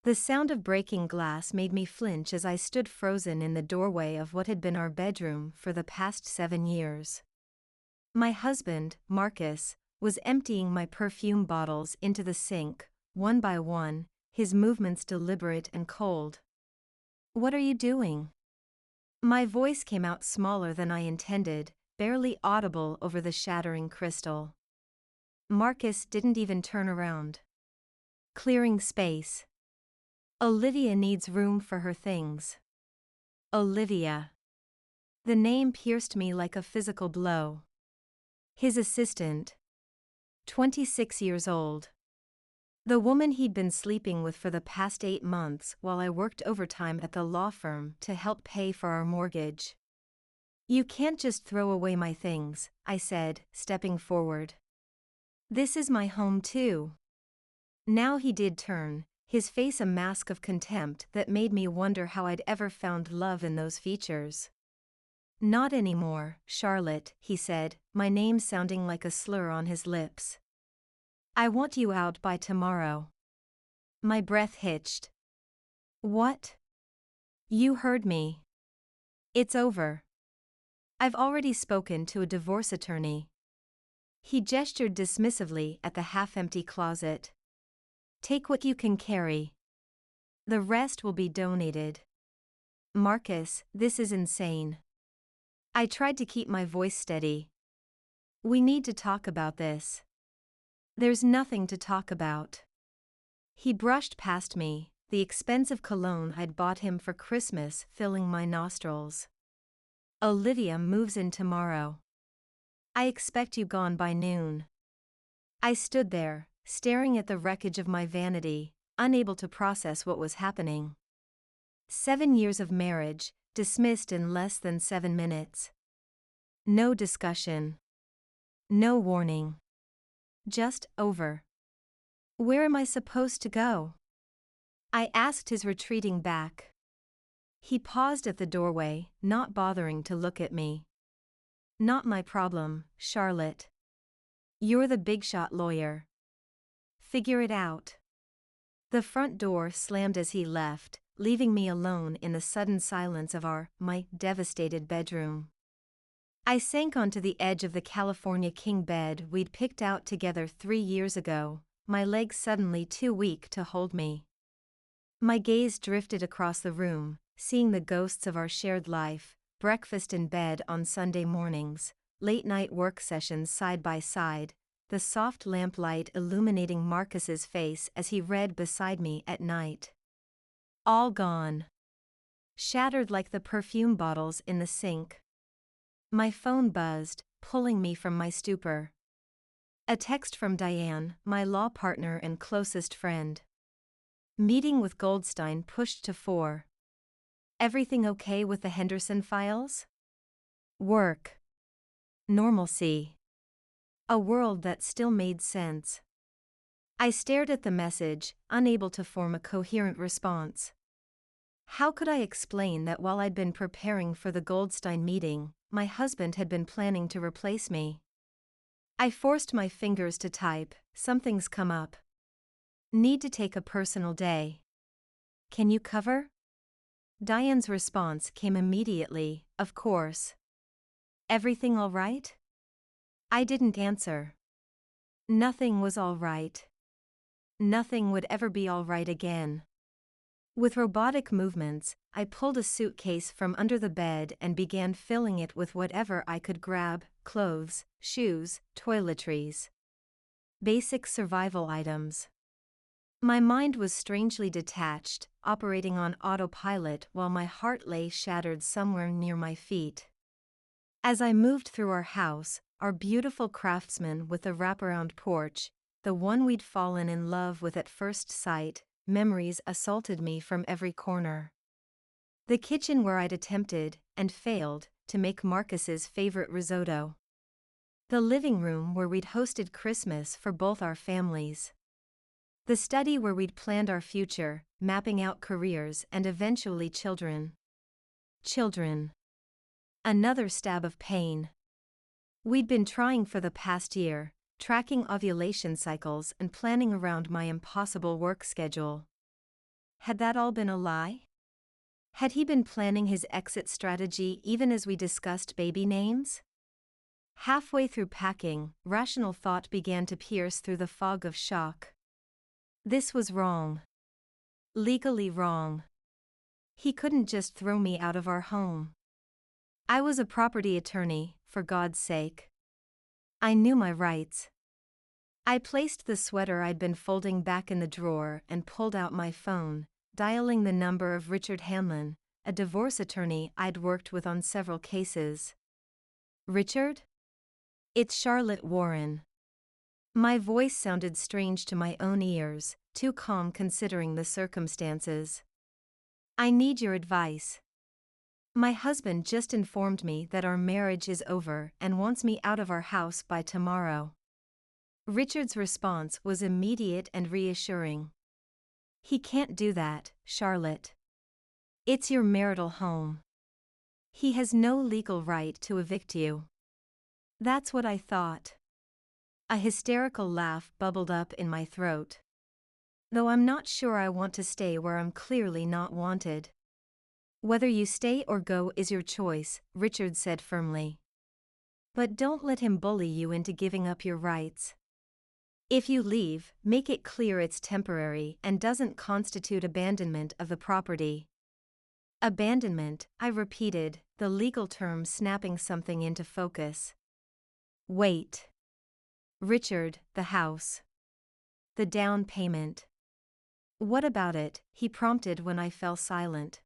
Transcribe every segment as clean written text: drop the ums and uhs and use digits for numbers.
The sound of breaking glass made me flinch as I stood frozen in the doorway of what had been our bedroom for the past 7 years. My husband, Marcus, was emptying my perfume bottles into the sink, one by one, his movements deliberate and cold. "What are you doing?" My voice came out smaller than I intended, barely audible over the shattering crystal. Marcus didn't even turn around. "Clearing space. Olivia needs room for her things." Olivia. The name pierced me like a physical blow. His assistant. 26 years old. The woman he'd been sleeping with for the past 8 months while I worked overtime at the law firm to help pay for our mortgage. "You can't just throw away my things," I said, stepping forward. "This is my home too." Now he did turn, his face a mask of contempt that made me wonder how I'd ever found love in those features. "Not anymore, Charlotte," he said, my name sounding like a slur on his lips. "I want you out by tomorrow." My breath hitched. "What?" "You heard me. It's over. I've already spoken to a divorce attorney." He gestured dismissively at the half-empty closet. "Take what you can carry. The rest will be donated." "Marcus, this is insane." I tried to keep my voice steady. "We need to talk about this." "There's nothing to talk about." He brushed past me, the expensive cologne I'd bought him for Christmas filling my nostrils. "Olivia moves in tomorrow. I expect you gone by noon." I stood there, staring at the wreckage of my vanity, unable to process what was happening. 7 years of marriage, dismissed in less than 7 minutes. No discussion. No warning. Just over. "Where am I supposed to go?" I asked his retreating back. He paused at the doorway, not bothering to look at me. "Not my problem, Charlotte. You're the big-shot lawyer. Figure it out." The front door slammed as he left, leaving me alone in the sudden silence of my devastated bedroom. I sank onto the edge of the California king bed we'd picked out together 3 years ago, my legs suddenly too weak to hold me. My gaze drifted across the room, seeing the ghosts of our shared life, breakfast in bed on Sunday mornings, late-night work sessions side by side, the soft lamplight illuminating Marcus's face as he read beside me at night. All gone. Shattered like the perfume bottles in the sink. My phone buzzed, pulling me from my stupor. A text from Diane, my law partner and closest friend. Meeting with Goldstein pushed to 4. Everything okay with the Henderson files? Work. Normalcy. A world that still made sense. I stared at the message, unable to form a coherent response. How could I explain that while I'd been preparing for the Goldstein meeting, my husband had been planning to replace me? I forced my fingers to type, "Something's come up. Need to take a personal day. Can you cover?" Diane's response came immediately, "Of course." "Everything all right?" I didn't answer. Nothing was all right. Nothing would ever be all right again. With robotic movements, I pulled a suitcase from under the bed and began filling it with whatever I could grab: clothes, shoes, toiletries. Basic survival items. My mind was strangely detached, operating on autopilot while my heart lay shattered somewhere near my feet. As I moved through our house, our beautiful craftsman with the wraparound porch, the one we'd fallen in love with at first sight, memories assaulted me from every corner. The kitchen where I'd attempted, and failed, to make Marcus's favorite risotto. The living room where we'd hosted Christmas for both our families. The study where we'd planned our future, mapping out careers and eventually children. Children. Another stab of pain. We'd been trying for the past year, tracking ovulation cycles and planning around my impossible work schedule. Had that all been a lie? Had he been planning his exit strategy even as we discussed baby names? Halfway through packing, rational thought began to pierce through the fog of shock. This was wrong. Legally wrong. He couldn't just throw me out of our home. I was a property attorney, for God's sake. I knew my rights. I placed the sweater I'd been folding back in the drawer and pulled out my phone, dialing the number of Richard Hanlon, a divorce attorney I'd worked with on several cases. Richard? It's Charlotte Warren. My voice sounded strange to my own ears, too calm considering the circumstances. I need your advice. My husband just informed me that our marriage is over and wants me out of our house by tomorrow. Richard's response was immediate and reassuring. He can't do that, Charlotte. It's your marital home. He has no legal right to evict you. That's what I thought. A hysterical laugh bubbled up in my throat. Though I'm not sure I want to stay where I'm clearly not wanted. Whether you stay or go is your choice, Richard said firmly. But don't let him bully you into giving up your rights. If you leave, make it clear it's temporary and doesn't constitute abandonment of the property. Abandonment, I repeated, the legal term snapping something into focus. Wait. Richard, the house. The down payment. What about it? He prompted when I fell silent.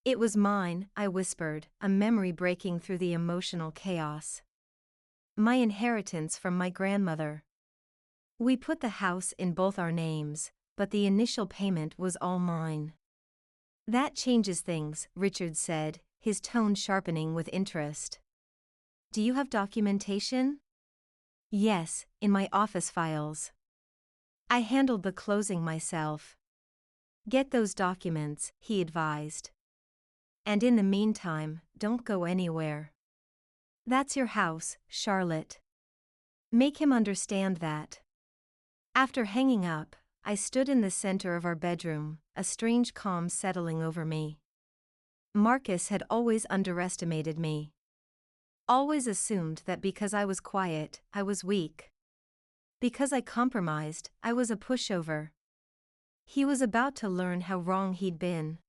It was mine, I whispered, a memory breaking through the emotional chaos. My inheritance from my grandmother. We put the house in both our names, but the initial payment was all mine. That changes things, Richard said, his tone sharpening with interest. Do you have documentation? Yes, in my office files. I handled the closing myself. Get those documents, he advised. And in the meantime, don't go anywhere. That's your house, Charlotte. Make him understand that. After hanging up, I stood in the center of our bedroom, a strange calm settling over me. Marcus had always underestimated me. Always assumed that because I was quiet, I was weak. Because I compromised, I was a pushover. He was about to learn how wrong he'd been.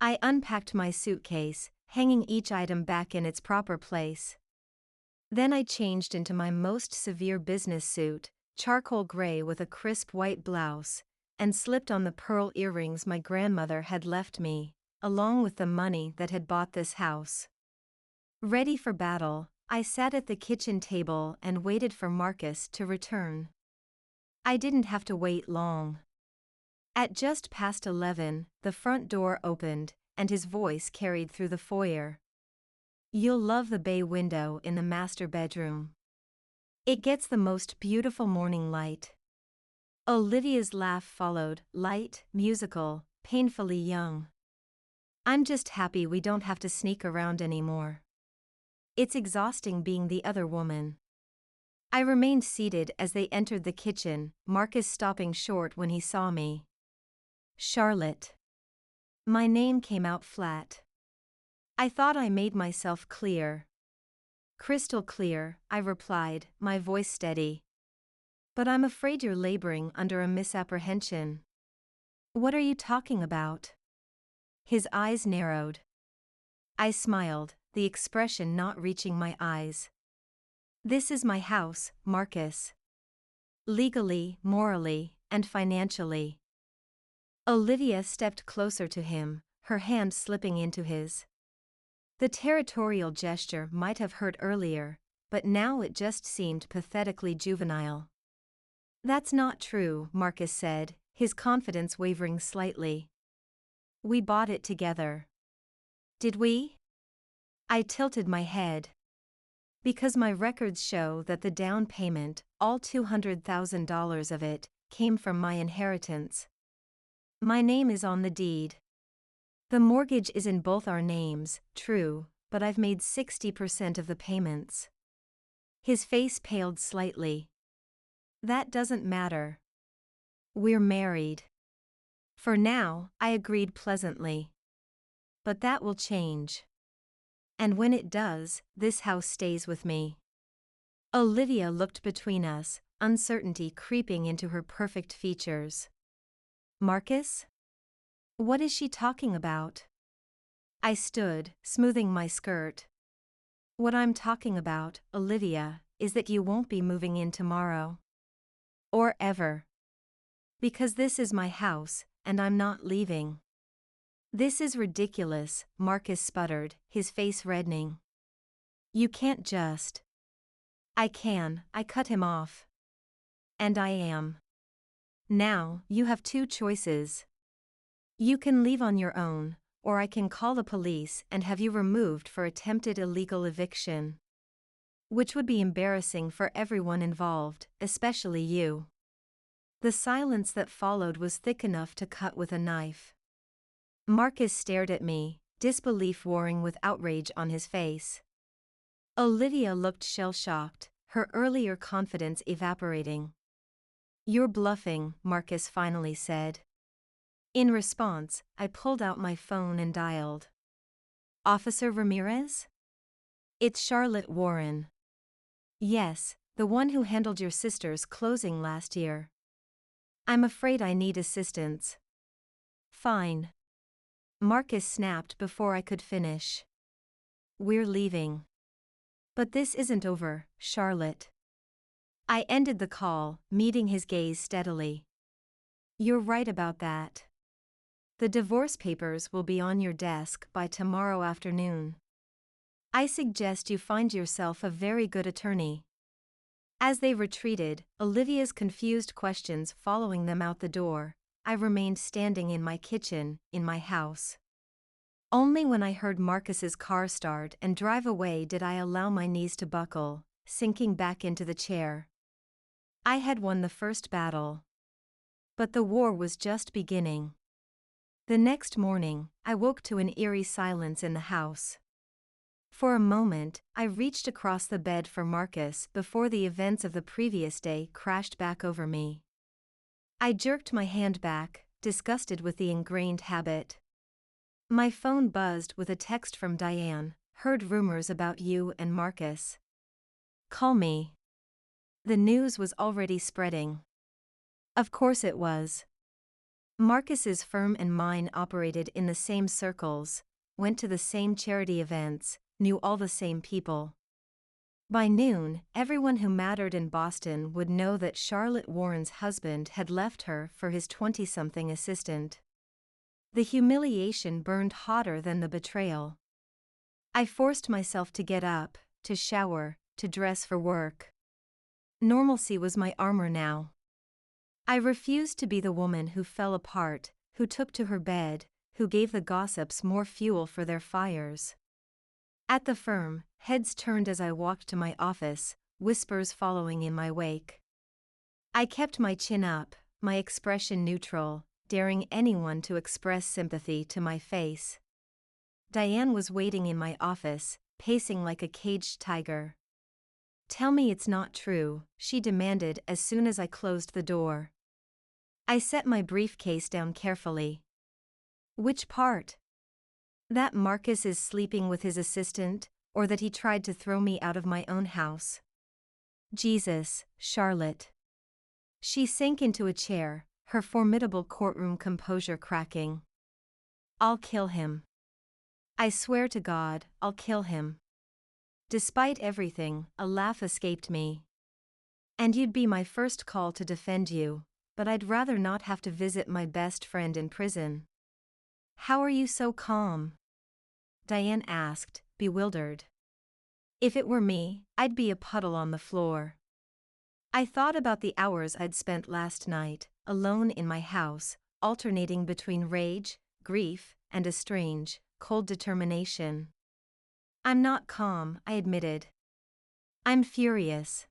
I unpacked my suitcase, hanging each item back in its proper place. Then I changed into my most severe business suit, charcoal gray with a crisp white blouse, and slipped on the pearl earrings my grandmother had left me, along with the money that had bought this house. Ready for battle, I sat at the kitchen table and waited for Marcus to return. I didn't have to wait long. At just past 11, the front door opened, and his voice carried through the foyer. You'll love the bay window in the master bedroom. It gets the most beautiful morning light. Olivia's laugh followed, light, musical, painfully young. I'm just happy we don't have to sneak around anymore. It's exhausting being the other woman. I remained seated as they entered the kitchen, Marcus stopping short when he saw me. Charlotte. My name came out flat. I thought I made myself clear. Crystal clear, I replied, my voice steady. But I'm afraid you're laboring under a misapprehension. What are you talking about? His eyes narrowed. I smiled, the expression not reaching my eyes. This is my house, Marcus. Legally, morally, and financially. Olivia stepped closer to him, her hand slipping into his. The territorial gesture might have hurt earlier, but now it just seemed pathetically juvenile. That's not true, Marcus said, his confidence wavering slightly. We bought it together. Did we? I tilted my head. Because my records show that the down payment, all $200,000 of it, came from my inheritance. My name is on the deed. The mortgage is in both our names, true, but I've made 60% of the payments. His face paled slightly. That doesn't matter. We're married. For now, I agreed pleasantly. But that will change. And when it does, this house stays with me. Olivia looked between us, uncertainty creeping into her perfect features. Marcus? What is she talking about? I stood, smoothing my skirt. What I'm talking about, Olivia, is that you won't be moving in tomorrow. Or ever. Because this is my house, and I'm not leaving. This is ridiculous, Marcus sputtered, his face reddening. You can't just. I can, I cut him off. And I am. Now, you have two choices. You can leave on your own, or I can call the police and have you removed for attempted illegal eviction. Which would be embarrassing for everyone involved, especially you. The silence that followed was thick enough to cut with a knife. Marcus stared at me, disbelief warring with outrage on his face. Olivia looked shell-shocked, her earlier confidence evaporating. You're bluffing, Marcus finally said. In response, I pulled out my phone and dialed. Officer Ramirez? It's Charlotte Warren. Yes, the one who handled your sister's closing last year. I'm afraid I need assistance. Fine. Marcus snapped before I could finish. We're leaving. But this isn't over, Charlotte. I ended the call, meeting his gaze steadily. You're right about that. The divorce papers will be on your desk by tomorrow afternoon. I suggest you find yourself a very good attorney. As they retreated, Olivia's confused questions following them out the door, I remained standing in my kitchen, in my house. Only when I heard Marcus's car start and drive away did I allow my knees to buckle, sinking back into the chair. I had won the first battle. But the war was just beginning. The next morning, I woke to an eerie silence in the house. For a moment, I reached across the bed for Marcus before the events of the previous day crashed back over me. I jerked my hand back, disgusted with the ingrained habit. My phone buzzed with a text from Diane, heard rumors about you and Marcus. Call me. The news was already spreading. Of course it was. Marcus's firm and mine operated in the same circles, went to the same charity events, knew all the same people. By noon, everyone who mattered in Boston would know that Charlotte Warren's husband had left her for his 20-something assistant. The humiliation burned hotter than the betrayal. I forced myself to get up, to shower, to dress for work. Normalcy was my armor now. I refused to be the woman who fell apart, who took to her bed, who gave the gossips more fuel for their fires. At the firm, heads turned as I walked to my office, whispers following in my wake. I kept my chin up, my expression neutral, daring anyone to express sympathy to my face. Diane was waiting in my office, pacing like a caged tiger. Tell me it's not true, she demanded as soon as I closed the door. I set my briefcase down carefully. Which part? That Marcus is sleeping with his assistant, or that he tried to throw me out of my own house? Jesus, Charlotte. She sank into a chair, her formidable courtroom composure cracking. I'll kill him. I swear to God, I'll kill him. Despite everything, a laugh escaped me. And you'd be my first call to defend you, but I'd rather not have to visit my best friend in prison. How are you so calm? Diane asked, bewildered. If it were me, I'd be a puddle on the floor. I thought about the hours I'd spent last night, alone in my house, alternating between rage, grief, and a strange, cold determination. I'm not calm, I admitted. I'm furious.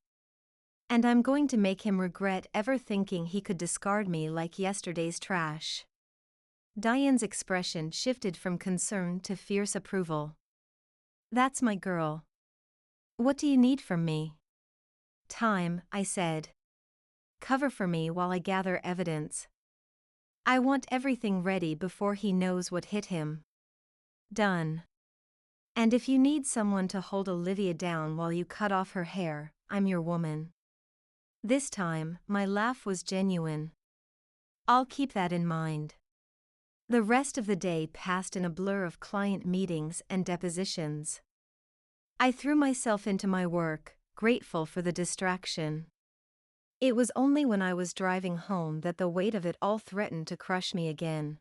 And I'm going to make him regret ever thinking he could discard me like yesterday's trash. Diane's expression shifted from concern to fierce approval. That's my girl. What do you need from me? Time, I said. Cover for me while I gather evidence. I want everything ready before he knows what hit him. Done. And if you need someone to hold Olivia down while you cut off her hair, I'm your woman. This time, my laugh was genuine. I'll keep that in mind. The rest of the day passed in a blur of client meetings and depositions. I threw myself into my work, grateful for the distraction. It was only when I was driving home that the weight of it all threatened to crush me again.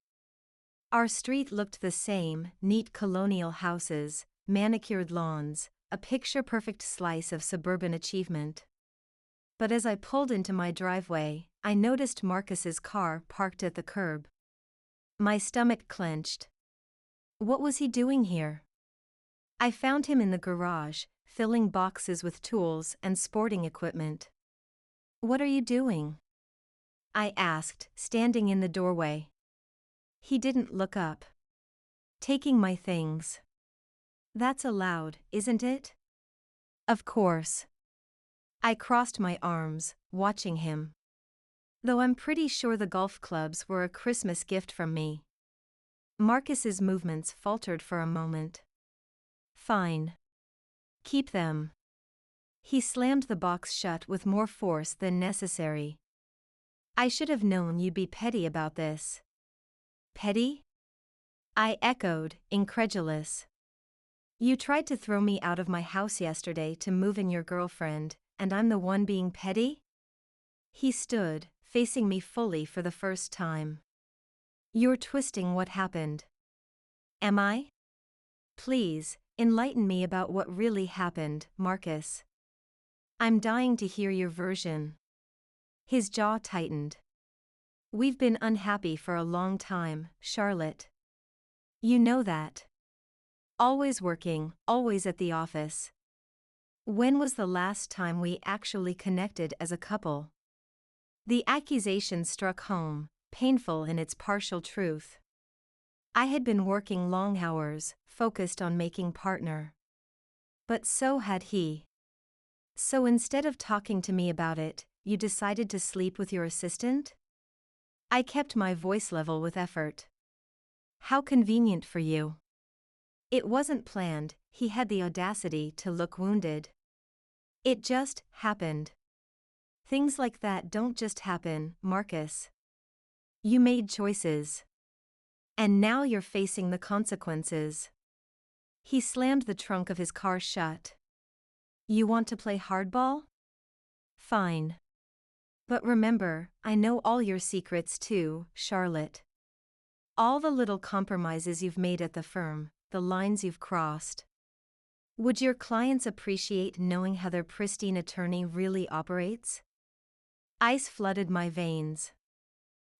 Our street looked the same: neat colonial houses, manicured lawns, a picture-perfect slice of suburban achievement. But as I pulled into my driveway, I noticed Marcus's car parked at the curb. My stomach clenched. What was he doing here? I found him in the garage, filling boxes with tools and sporting equipment. What are you doing? I asked, standing in the doorway. He didn't look up. Taking my things. That's allowed, isn't it? Of course. I crossed my arms, watching him. Though I'm pretty sure the golf clubs were a Christmas gift from me. Marcus's movements faltered for a moment. Fine. Keep them. He slammed the box shut with more force than necessary. I should have known you'd be petty about this. Petty? I echoed, incredulous. You tried to throw me out of my house yesterday to move in your girlfriend, and I'm the one being petty? He stood, facing me fully for the first time. You're twisting what happened. Am I? Please, enlighten me about what really happened, Marcus. I'm dying to hear your version. His jaw tightened. We've been unhappy for a long time, Charlotte. You know that. Always working, always at the office. When was the last time we actually connected as a couple? The accusation struck home, painful in its partial truth. I had been working long hours, focused on making partner. But so had he. So instead of talking to me about it, you decided to sleep with your assistant? I kept my voice level with effort. How convenient for you. It wasn't planned. He had the audacity to look wounded. It just happened. Things like that don't just happen, Marcus. You made choices. And now you're facing the consequences. He slammed the trunk of his car shut. You want to play hardball? Fine. But remember, I know all your secrets too, Charlotte. All the little compromises you've made at the firm, the lines you've crossed. Would your clients appreciate knowing how their pristine attorney really operates? Ice flooded my veins.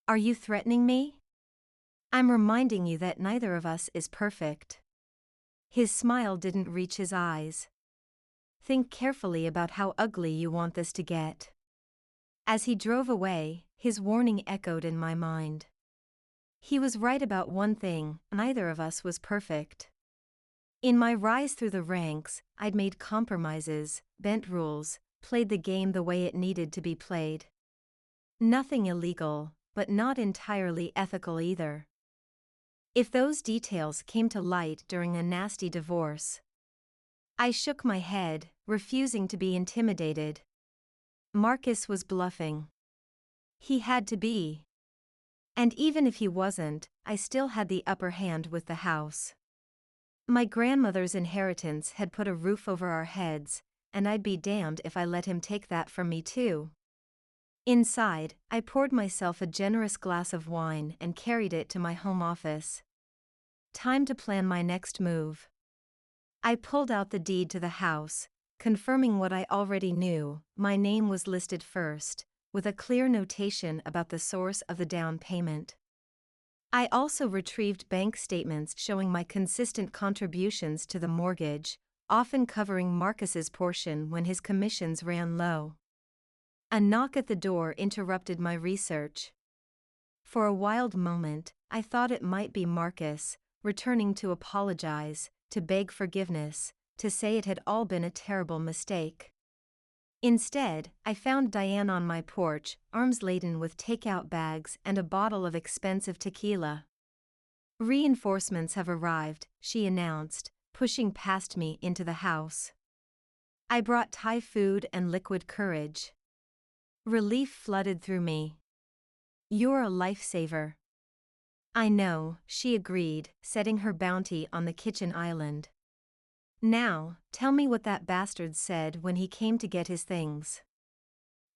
Are you threatening me? I'm reminding you that neither of us is perfect. His smile didn't reach his eyes. Think carefully about how ugly you want this to get. As he drove away, his warning echoed in my mind. He was right about one thing: neither of us was perfect. In my rise through the ranks, I'd made compromises, bent rules, played the game the way it needed to be played. Nothing illegal, but not entirely ethical either. If those details came to light during a nasty divorce. I shook my head, refusing to be intimidated. Marcus was bluffing. He had to be. And even if he wasn't, I still had the upper hand with the house. My grandmother's inheritance had put a roof over our heads, and I'd be damned if I let him take that from me too. Inside, I poured myself a generous glass of wine and carried it to my home office. Time to plan my next move. I pulled out the deed to the house, confirming what I already knew. My name was listed first, with a clear notation about the source of the down payment. I also retrieved bank statements showing my consistent contributions to the mortgage, often covering Marcus's portion when his commissions ran low. A knock at the door interrupted my research. For a wild moment, I thought it might be Marcus, returning to apologize, to beg forgiveness, to say it had all been a terrible mistake. Instead, I found Diane on my porch, arms laden with takeout bags and a bottle of expensive tequila. "Reinforcements have arrived," she announced, pushing past me into the house. I brought Thai food and liquid courage. Relief flooded through me. "You're a lifesaver." "I know," she agreed, setting her bounty on the kitchen island. "Now, tell me what that bastard said when he came to get his things."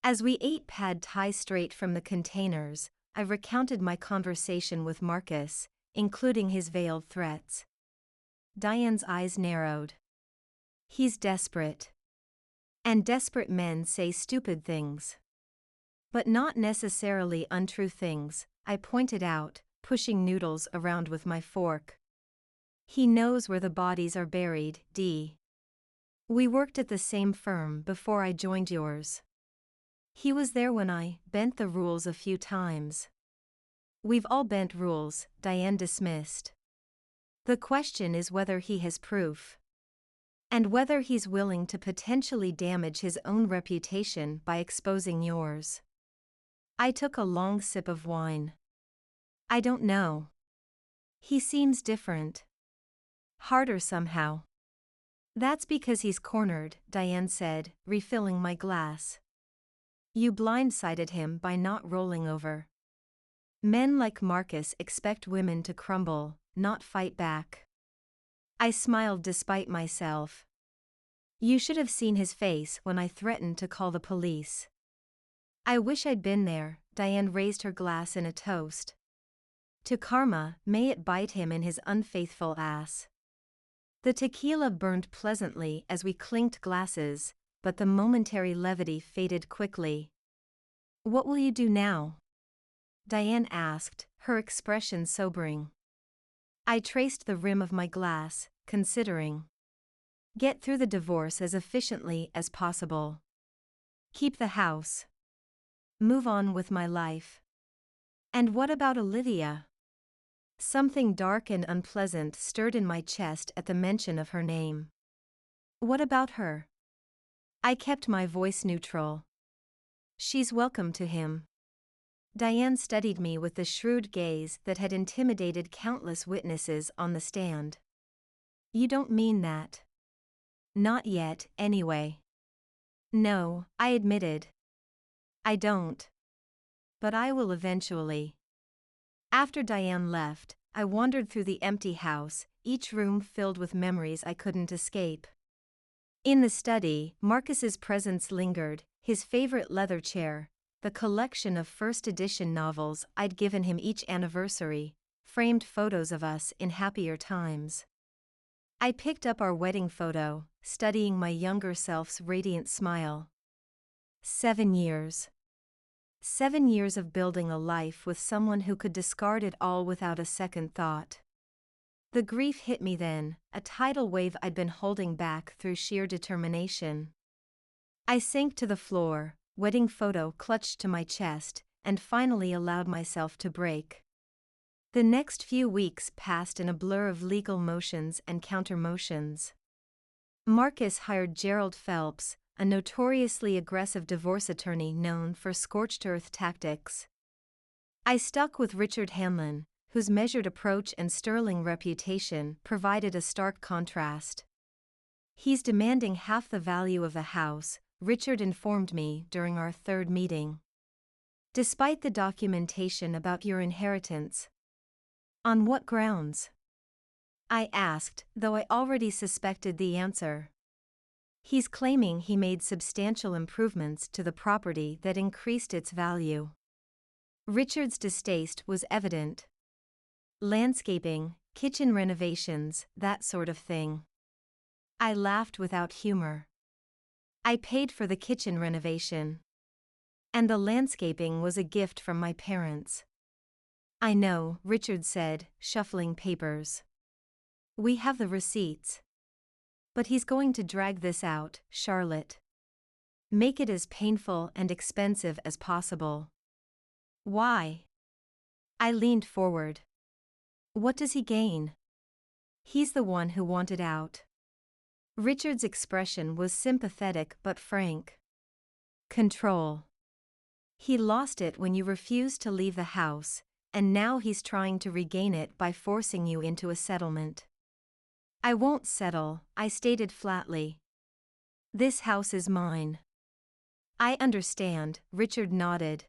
As we ate pad Thai straight from the containers, I recounted my conversation with Marcus, including his veiled threats. Diane's eyes narrowed. "He's desperate. And desperate men say stupid things. But not necessarily untrue things," I pointed out, pushing noodles around with my fork. "He knows where the bodies are buried, Dee. We worked at the same firm before I joined yours. He was there when I bent the rules a few times." "We've all bent rules," Diane dismissed. "The question is whether he has proof. And whether he's willing to potentially damage his own reputation by exposing yours." I took a long sip of wine. "I don't know. He seems different. Harder somehow." "That's because he's cornered," Diane said, refilling my glass. "You blindsided him by not rolling over. Men like Marcus expect women to crumble, not fight back." I smiled despite myself. "You should have seen his face when I threatened to call the police." "I wish I'd been there." Diane raised her glass in a toast. "To karma, may it bite him in his unfaithful ass." The tequila burned pleasantly as we clinked glasses, but the momentary levity faded quickly. "What will you do now?" Diane asked, her expression sobering. I traced the rim of my glass, considering. "Get through the divorce as efficiently as possible. Keep the house. Move on with my life." "And what about Olivia?" Something dark and unpleasant stirred in my chest at the mention of her name. "What about her?" I kept my voice neutral. "She's welcome to him." Diane studied me with the shrewd gaze that had intimidated countless witnesses on the stand. "You don't mean that." "Not yet, anyway." "No," I admitted. "I don't. But I will eventually." After Diane left, I wandered through the empty house, each room filled with memories I couldn't escape. In the study, Marcus's presence lingered, his favorite leather chair, the collection of first edition novels I'd given him each anniversary, framed photos of us in happier times. I picked up our wedding photo, studying my younger self's radiant smile. 7 years. 7 years of building a life with someone who could discard it all without a second thought. The grief hit me then, a tidal wave I'd been holding back through sheer determination. I sank to the floor, wedding photo clutched to my chest, and finally allowed myself to break. The next few weeks passed in a blur of legal motions and counter-motions. Marcus hired Gerald Phelps, a notoriously aggressive divorce attorney known for scorched-earth tactics. I stuck with Richard Hanlon, whose measured approach and sterling reputation provided a stark contrast. "He's demanding half the value of the house," Richard informed me during our third meeting. "Despite the documentation about your inheritance." "On what grounds?" I asked, though I already suspected the answer. "He's claiming he made substantial improvements to the property that increased its value." Richard's distaste was evident. "Landscaping, kitchen renovations, that sort of thing." I laughed without humor. "I paid for the kitchen renovation. And the landscaping was a gift from my parents." "I know," Richard said, shuffling papers. "We have the receipts. But he's going to drag this out, Charlotte. Make it as painful and expensive as possible." "Why?" I leaned forward. "What does he gain?" "He's the one who wanted out." Richard's expression was sympathetic but frank. Control. He lost it when you refused to leave the house, and now he's trying to regain it by forcing you into a settlement. I won't settle, I stated flatly. This house is mine. I understand, Richard nodded.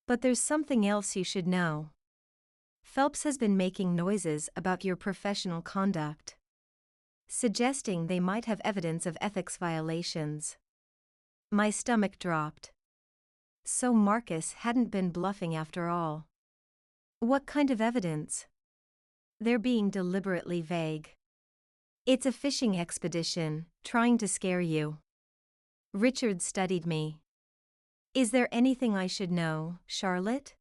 But there's something else you should know. Phelps has been making noises about your professional conduct, suggesting they might have evidence of ethics violations. My stomach dropped. So Marcus hadn't been bluffing after all. What kind of evidence? They're being deliberately vague. It's a fishing expedition, trying to scare you. Richard studied me. Is there anything I should know, Charlotte?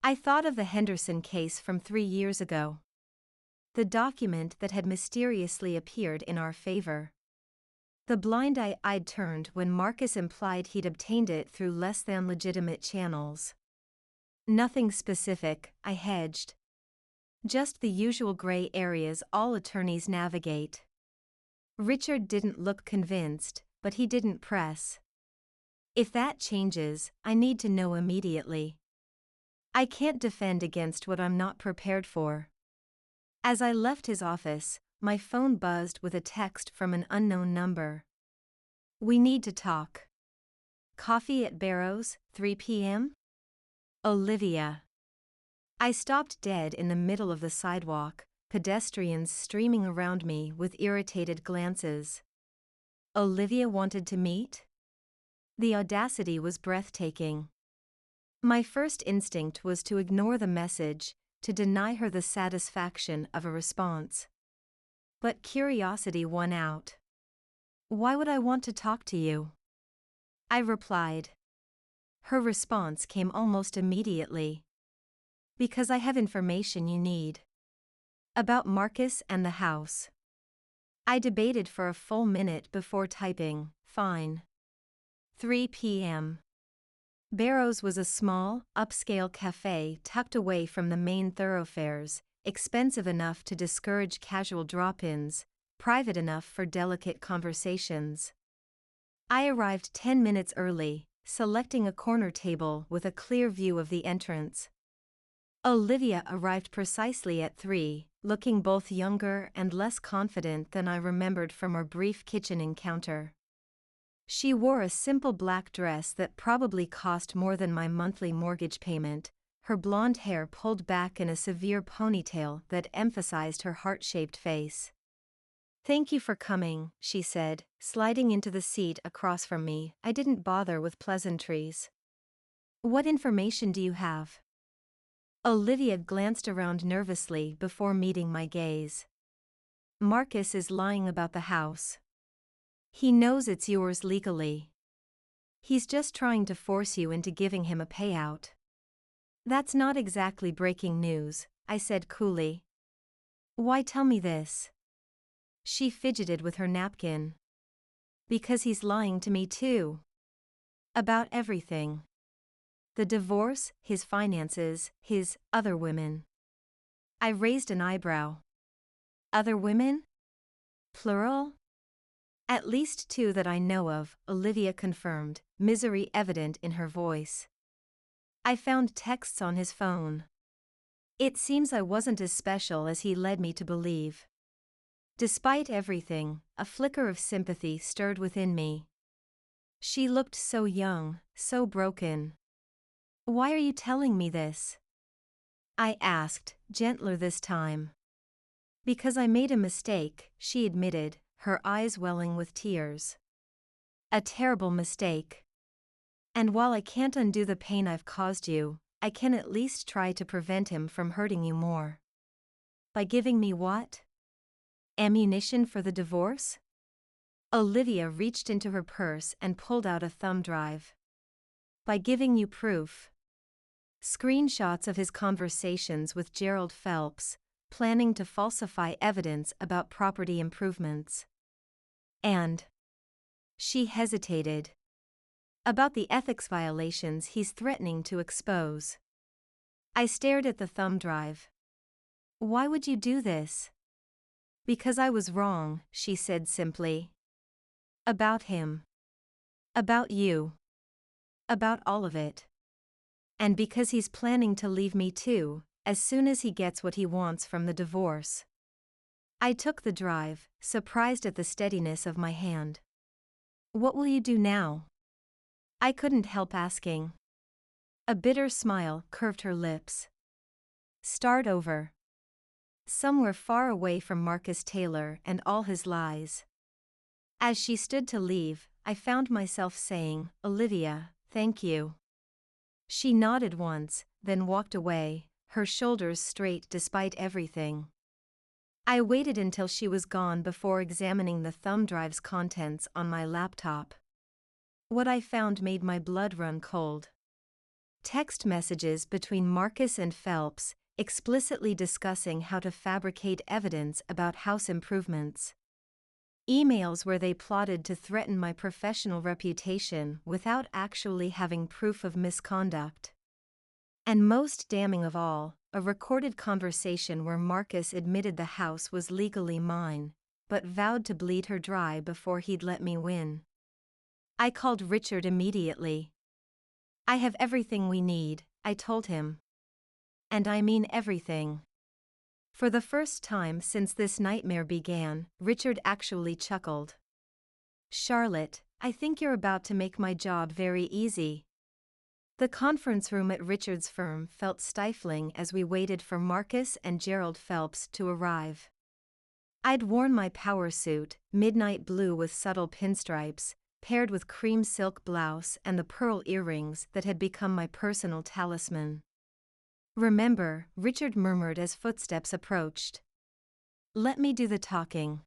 I thought of the Henderson case from 3 years ago. The document that had mysteriously appeared in our favor. The blind eye I'd turned when Marcus implied he'd obtained it through less than legitimate channels. Nothing specific, I hedged. Just the usual gray areas all attorneys navigate. Richard didn't look convinced, but he didn't press. If that changes, I need to know immediately. I can't defend against what I'm not prepared for. As I left his office, my phone buzzed with a text from an unknown number. We need to talk. Coffee at Barrow's, 3 p.m.? Olivia. I stopped dead in the middle of the sidewalk, pedestrians streaming around me with irritated glances. Olivia wanted to meet? The audacity was breathtaking. My first instinct was to ignore the message, to deny her the satisfaction of a response. But curiosity won out. Why would I want to talk to you? I replied. Her response came almost immediately. Because I have information you need. About Marcus and the house. I debated for a full minute before typing, fine. 3 p.m. Barrow's was a small, upscale cafe tucked away from the main thoroughfares, expensive enough to discourage casual drop-ins, private enough for delicate conversations. I arrived 10 minutes early, selecting a corner table with a clear view of the entrance. Olivia arrived precisely at 3, looking both younger and less confident than I remembered from our brief kitchen encounter. She wore a simple black dress that probably cost more than my monthly mortgage payment, her blonde hair pulled back in a severe ponytail that emphasized her heart-shaped face. Thank you for coming, she said, sliding into the seat across from me. I didn't bother with pleasantries. What information do you have? Olivia glanced around nervously before meeting my gaze. Marcus is lying about the house. He knows it's yours legally. He's just trying to force you into giving him a payout. That's not exactly breaking news, I said coolly. Why tell me this? She fidgeted with her napkin. Because he's lying to me too. About everything. The divorce, his finances, his other women. I raised an eyebrow. Other women? Plural? At least 2 that I know of, Olivia confirmed, misery evident in her voice. I found texts on his phone. It seems I wasn't as special as he led me to believe. Despite everything, a flicker of sympathy stirred within me. She looked so young, so broken. Why are you telling me this? I asked, gentler this time. Because I made a mistake, she admitted, her eyes welling with tears. A terrible mistake. And while I can't undo the pain I've caused you, I can at least try to prevent him from hurting you more. By giving me what? Ammunition for the divorce? Olivia reached into her purse and pulled out a thumb drive. By giving you proof. Screenshots of his conversations with Gerald Phelps, planning to falsify evidence about property improvements. And she hesitated. About the ethics violations he's threatening to expose. I stared at the thumb drive. Why would you do this? Because I was wrong, she said simply. About him. About you. About all of it. And because he's planning to leave me too, as soon as he gets what he wants from the divorce. I took the drive, surprised at the steadiness of my hand. What will you do now? I couldn't help asking. A bitter smile curved her lips. Start over. Somewhere far away from Marcus Taylor and all his lies. As she stood to leave, I found myself saying, Olivia, thank you. She nodded once, then walked away, her shoulders straight despite everything. I waited until she was gone before examining the thumb drive's contents on my laptop. What I found made my blood run cold. Text messages between Marcus and Phelps, explicitly discussing how to fabricate evidence about house improvements. Emails where they plotted to threaten my professional reputation without actually having proof of misconduct. And most damning of all, a recorded conversation where Marcus admitted the house was legally mine, but vowed to bleed her dry before he'd let me win. I called Richard immediately. I have everything we need, I told him. And I mean everything. For the first time since this nightmare began, Richard actually chuckled. Charlotte, I think you're about to make my job very easy. The conference room at Richard's firm felt stifling as we waited for Marcus and Gerald Phelps to arrive. I'd worn my power suit, midnight blue with subtle pinstripes, paired with cream silk blouse and the pearl earrings that had become my personal talisman. Remember, Richard murmured as footsteps approached. Let me do the talking.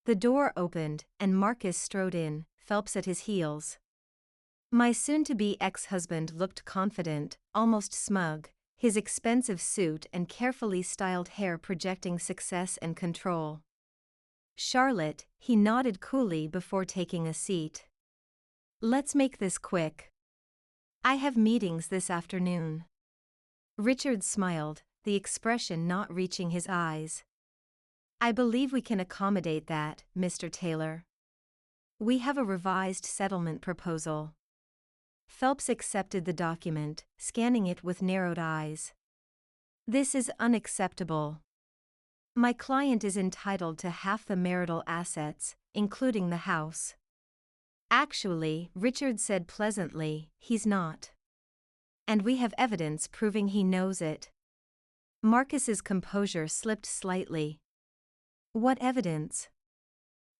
The door opened, and Marcus strode in, Phelps at his heels. My soon-to-be ex-husband looked confident, almost smug, his expensive suit and carefully styled hair projecting success and control. Charlotte, he nodded coolly before taking a seat. Let's make this quick. I have meetings this afternoon. Richard smiled, the expression not reaching his eyes. I believe we can accommodate that, Mr. Taylor. We have a revised settlement proposal. Phelps accepted the document, scanning it with narrowed eyes. This is unacceptable. My client is entitled to half the marital assets, including the house. Actually, Richard said pleasantly, he's not. And we have evidence proving he knows it. Marcus's composure slipped slightly. What evidence?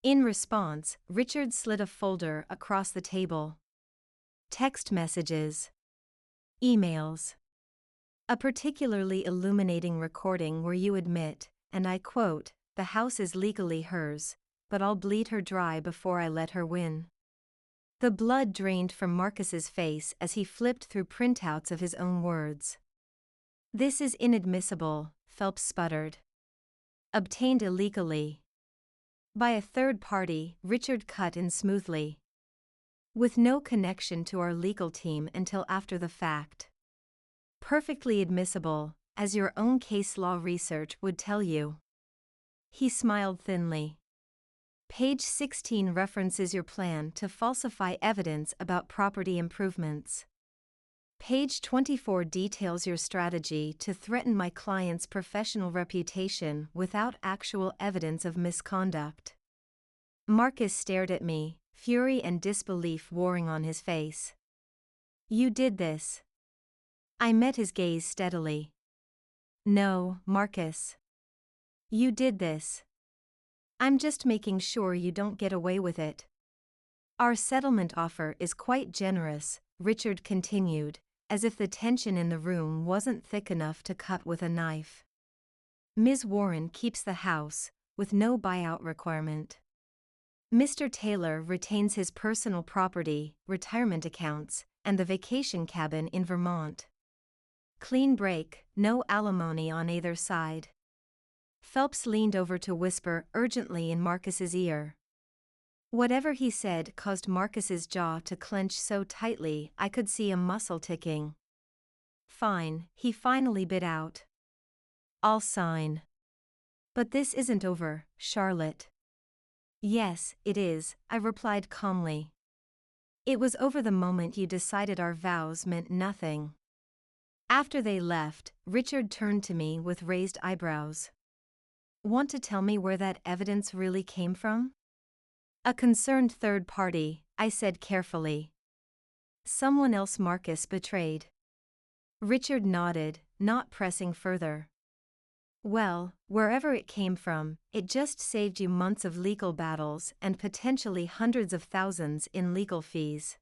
In response, Richard slid a folder across the table. Text messages. Emails. A particularly illuminating recording where you admit, and I quote, the house is legally hers, but I'll bleed her dry before I let her win. The blood drained from Marcus's face as he flipped through printouts of his own words. This is inadmissible, Phelps sputtered. Obtained illegally. By a third party, Richard cut in smoothly. With no connection to our legal team until after the fact. Perfectly admissible, as your own case law research would tell you. He smiled thinly. Page 16 references your plan to falsify evidence about property improvements. Page 24 details your strategy to threaten my client's professional reputation without actual evidence of misconduct. Marcus stared at me, fury and disbelief warring on his face. You did this. I met his gaze steadily. No, Marcus. You did this. I'm just making sure you don't get away with it. Our settlement offer is quite generous, Richard continued, as if the tension in the room wasn't thick enough to cut with a knife. Ms. Warren keeps the house, with no buyout requirement. Mr. Taylor retains his personal property, retirement accounts, and the vacation cabin in Vermont. Clean break, no alimony on either side. Phelps leaned over to whisper urgently in Marcus's ear. Whatever he said caused Marcus's jaw to clench so tightly I could see a muscle ticking. Fine, he finally bit out. I'll sign. But this isn't over, Charlotte. Yes, it is, I replied calmly. It was over the moment you decided our vows meant nothing. After they left, Richard turned to me with raised eyebrows. Want to tell me where that evidence really came from? A concerned third party, I said carefully. Someone else Marcus betrayed. Richard nodded, not pressing further. Well, wherever it came from, it just saved you months of legal battles and potentially hundreds of thousands in legal fees.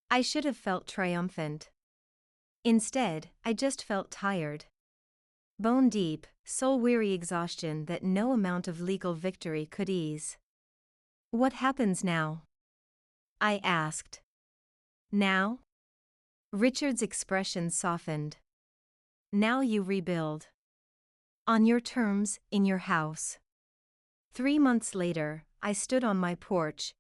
I should have felt triumphant. Instead, I just felt tired. Bone deep, soul-weary exhaustion that no amount of legal victory could ease. What happens now? I asked. Now? Richard's expression softened. Now you rebuild. On your terms, in your house. 3 months later, I stood on my porch,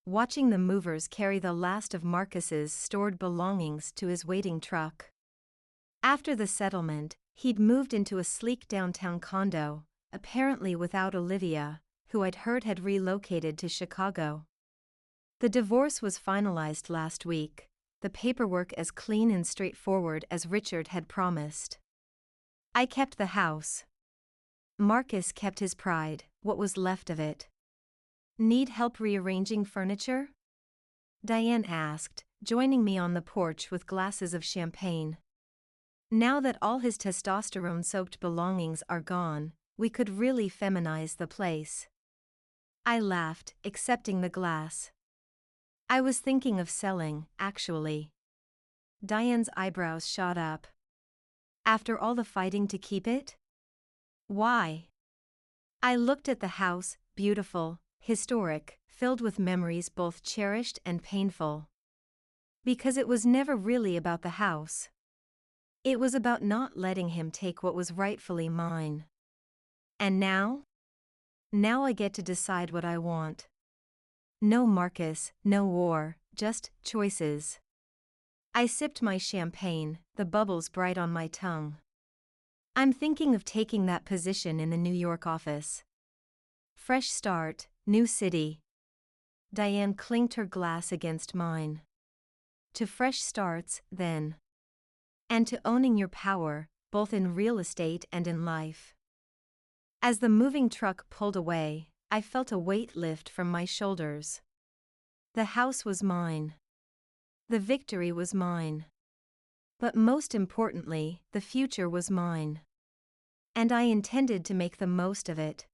watching the movers carry the last of Marcus's stored belongings to his waiting truck. After the settlement, he'd moved into a sleek downtown condo, apparently without Olivia, who I'd heard had relocated to Chicago. The divorce was finalized last week, the paperwork as clean and straightforward as Richard had promised. I kept the house. Marcus kept his pride, what was left of it. Need help rearranging furniture? Diane asked, joining me on the porch with glasses of champagne. Now that all his testosterone-soaked belongings are gone, we could really feminize the place. I laughed, accepting the glass. I was thinking of selling, actually. Diane's eyebrows shot up. After all the fighting to keep it? Why? I looked at the house, beautiful, historic, filled with memories both cherished and painful. Because it was never really about the house. It was about not letting him take what was rightfully mine. And now? Now I get to decide what I want. No Marcus, no war, just choices. I sipped my champagne, the bubbles bright on my tongue. I'm thinking of taking that position in the New York office. Fresh start, new city. Diane clinked her glass against mine. To fresh starts, then. And to owning your power, both in real estate and in life. As the moving truck pulled away, I felt a weight lift from my shoulders. The house was mine. The victory was mine. But most importantly, the future was mine. And I intended to make the most of it.